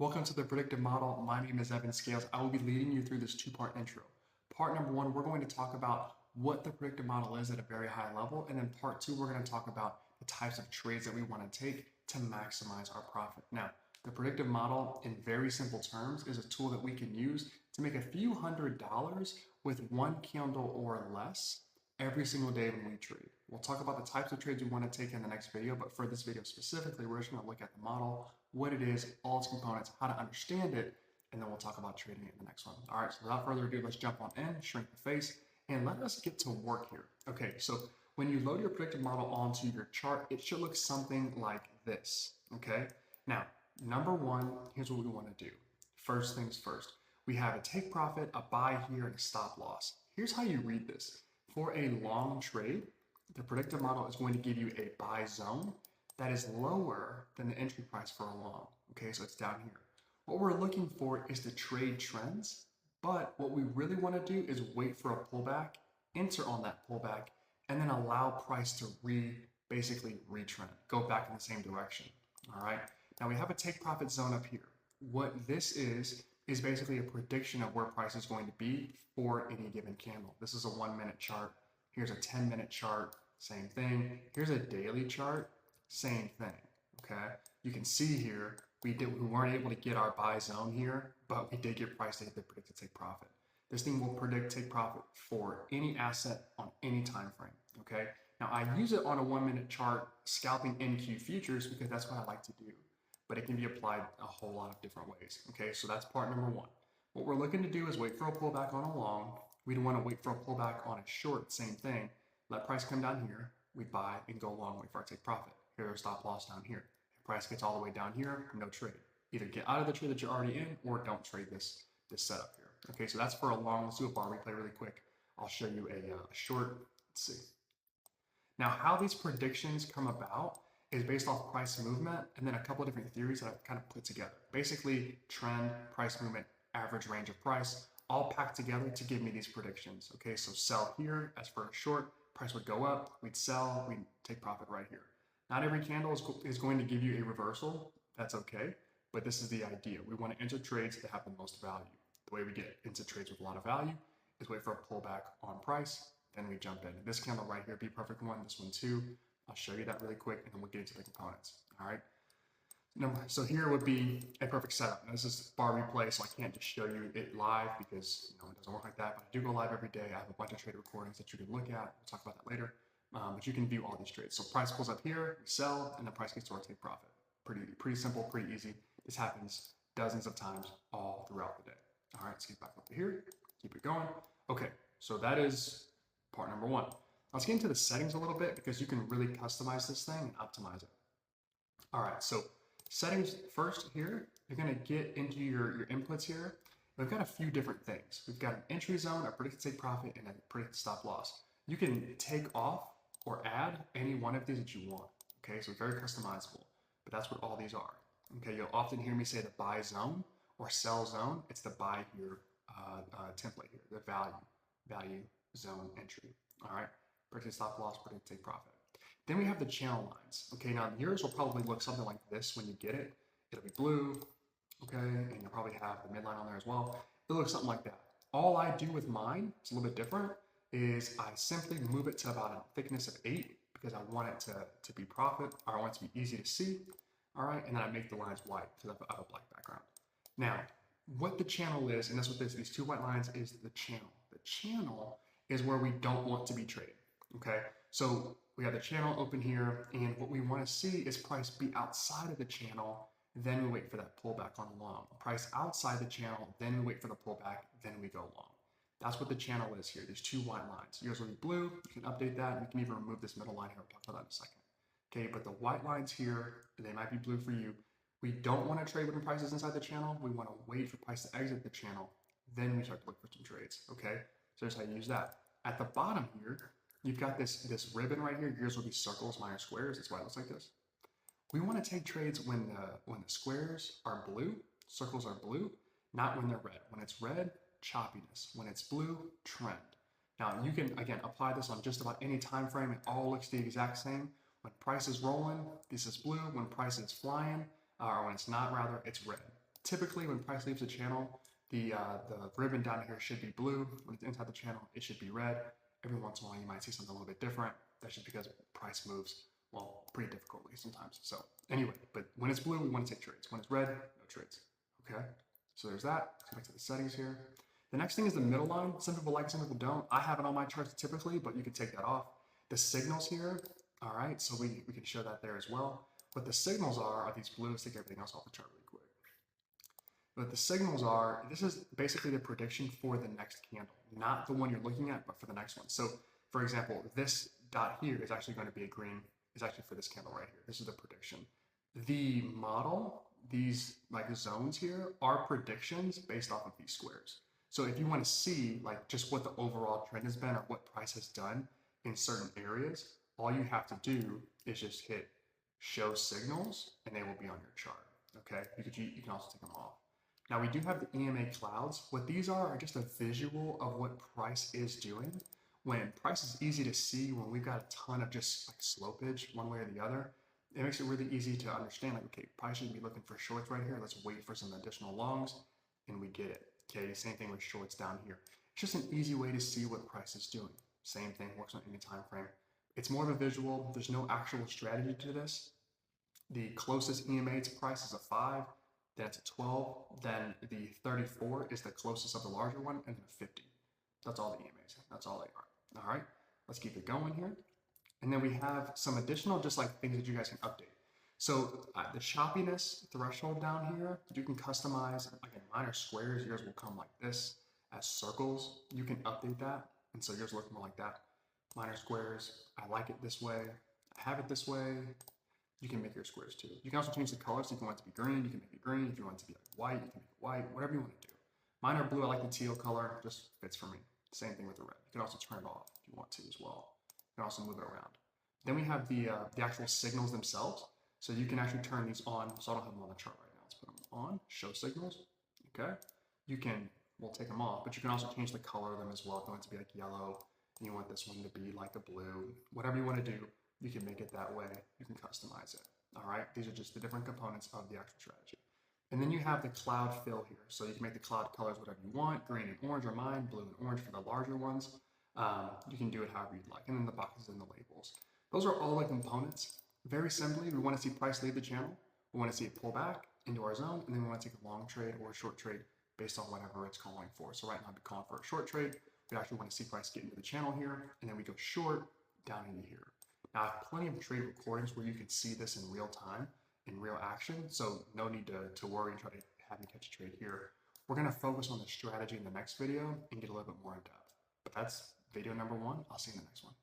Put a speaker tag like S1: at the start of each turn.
S1: Welcome to the predictive model. My name is Evan Scales. I will be leading you through this two-part intro. Part number one, we're going to talk about what the predictive model is at a very high level. And then part two, we're going to talk about the types of trades that we want to take to maximize our profit. Now, the predictive model, in very simple terms, is a tool that we can use to make a few $100s with one candle or less every single day when we trade. We'll talk about the types of trades we want to take in the next video, but for this video specifically, we're just going to look at the model, what it is, all its components, how to understand it, and then we'll talk about trading it in the next one. All right, so without further ado, let's jump on in, shrink the face, and let us get to work here. Okay, so when you load your predictive model onto your chart, it should look something like this, okay? Now, number one, here's what we want to do. First things first, we have a take profit, a buy here, and a stop loss. Here's how you read this. For a long trade, the predictive model is going to give you a buy zone that is lower than the entry price for a long. Okay, so it's down here. What we're looking for is the trade trends, but what we really want to do is wait for a pullback, enter on that pullback, and then allow price to basically retrend, go back in the same direction. All right, now we have a take profit zone up here. What this is basically a prediction of where price is going to be for any given candle. This is a 1 minute chart. Here's a 10-minute chart, same thing. Here's a daily chart, same thing, okay? You can see here, we weren't able to get our buy zone here, but we did get price to hit the predicted take profit. This thing will predict take profit for any asset on any time frame, okay? Now I use it on a 1 minute chart, scalping NQ futures because that's what I like to do, but it can be applied a whole lot of different ways, okay? So that's part number one. What we're looking to do is wait for a pullback on a long. We don't want to wait for a pullback on a short, same thing. Let price come down here, we buy and go long, wait for our take profit. Here's our stop loss down here. If price gets all the way down here, no trade. Either get out of the trade that you're already in or don't trade this setup here. Okay, so that's for a long. Let's do a bar replay really quick. I'll show you a short. Let's see. Now, how these predictions come about is based off price movement and then a couple of different theories that I've kind of put together. Basically, trend, price movement, average range of price, all packed together to give me these predictions. Okay, so sell here, as for a short, price would go up, we'd sell, we'd take profit right here. Not every candle is going to give you a reversal. That's okay, but this is the idea. We want to enter trades that have the most value. The way we get into trades with a lot of value is wait for a pullback on price, then we jump in. This candle right here, be a perfect one, this one too. I'll show you that really quick and then we'll get into the components, all right? So here would be a perfect setup. Now, this is bar replay, so I can't just show you it live because it doesn't work like that, but I do go live every day. I have a bunch of trade recordings that you can look at. We'll talk about that later, but you can view all these trades. So price pulls up here, we sell, and the price gets to our take profit. Pretty simple, pretty easy. This happens dozens of times all throughout the day. All right, let's get back up to here, keep it going. Okay, so that is part number one. Let's get into the settings a little bit because you can really customize this thing and optimize it. All right, so settings first here, you're gonna get into your inputs here. We've got a few different things. We've got an entry zone, a predicted take profit, and a predicted stop loss. You can take off or add any one of these that you want, okay? So very customizable, but that's what all these are, okay? You'll often hear me say the buy zone or sell zone. It's the buy here template here, the value zone entry, all right? Predicted stop loss, predicted take profit. Then we have the channel lines. Okay, now yours will probably look something like this when you get it. It'll be blue, okay, and you'll probably have the midline on there as well. It'll look something like that. All I do with mine, it's a little bit different, is I simply move it to about a thickness of 8 because I want it to be profit, or I want it to be easy to see, all right, and then I make the lines white because I have a black background. Now, what the channel is, and that's what these two white lines is the channel. The channel is where we don't want to be trading, okay? So we have the channel open here, and what we want to see is price be outside of the channel, then we wait for that pullback on long. Price outside the channel, then we wait for the pullback, then we go long. That's what the channel is here. There's two white lines. Yours will be blue. You can update that, and we can even remove this middle line here. We'll talk about that in a second. Okay, but the white lines here, they might be blue for you. We don't want to trade when price is inside the channel. We want to wait for price to exit the channel, then we start to look for some trades, okay? So here's how you use that. At the bottom here, you've got this ribbon right here. Yours will be circles minus squares. That's why it looks like this. We want to take trades when the squares are blue, circles are blue, not when they're red. When it's red, choppiness. When it's blue, trend. Now you can again apply this on just about any time frame. It all looks the exact same. When price is rolling, this is blue. When price is flying, or when it's not, rather, it's red. Typically, when price leaves the channel, the ribbon down here should be blue. When it's inside the channel, it should be red. Every once in a while, you might see something a little bit different. That's just because price moves, well, pretty difficultly sometimes. So anyway, but when it's blue, we want to take trades. When it's red, no trades. Okay, so there's that. Let's go back to the settings here. The next thing is the middle line. Some people like it, some people don't. I have it on my charts typically, but you can take that off. The signals here, all right, so we can show that there as well. What the signals are these blue. Let's take everything else off the chart really quick. But the signals are, this is basically the prediction for the next candle, not the one you're looking at, but for the next one. So for example, this dot here is actually going to be a green, is actually for this candle right here. This is the prediction. The model, these like zones here are predictions based off of these squares. So if you want to see like just what the overall trend has been or what price has done in certain areas, all you have to do is just hit show signals and they will be on your chart. Okay, you can also take them off. Now we do have the EMA clouds. What these are just a visual of what price is doing. When price is easy to see, when we've got a ton of just like slopage one way or the other, it makes it really easy to understand like, okay, price should be looking for shorts right here. Let's wait for some additional longs and we get it. Okay, same thing with shorts down here. It's just an easy way to see what price is doing. Same thing works on any time frame. It's more of a visual. There's no actual strategy to this. The closest EMA to price is a 5, then it's a 12, then the 34 is the closest of the larger one, and then a 50. That's all the EMAs. That's all they are. All right, let's keep it going here. And then we have some additional just like things that you guys can update. So the choppiness threshold down here, you can customize. Again, mine are squares. Yours will come like this as circles. You can update that. And so yours look more like that. Mine are squares. I like it this way. I have it this way. You can make your squares too. You can also change the color. So if you want it to be green, you can make it green. If you want it to be like white, you can make it white. Whatever you want to do. Mine are blue. I like the teal color. Just fits for me. Same thing with the red. You can also turn it off if you want to as well. You can also move it around. Then we have the actual signals themselves. So you can actually turn these on. So I don't have them on the chart right now. Let's put them on. Show signals. Okay. You can, we'll take them off, but you can also change the color of them as well. If you want it to be like yellow, and you want this one to be like a blue, whatever you want to do, you can make it that way. You can customize it. All right. These are just the different components of the actual strategy. And then you have the cloud fill here. So you can make the cloud colors whatever you want. Green and orange are mine. Blue and orange for the larger ones. You can do it however you'd like. And then the boxes and the labels. Those are all the components. Very simply, we want to see price leave the channel. We want to see it pull back into our zone. And then we want to take a long trade or a short trade based on whatever it's calling for. So right now, I'd be calling for a short trade. We actually want to see price get into the channel here. And then we go short down into here. Now, I have plenty of trade recordings where you can see this in real time, in real action. So no need to worry and try to have me catch a trade here. We're going to focus on the strategy in the next video and get a little bit more in depth. But that's video number 1. I'll see you in the next one.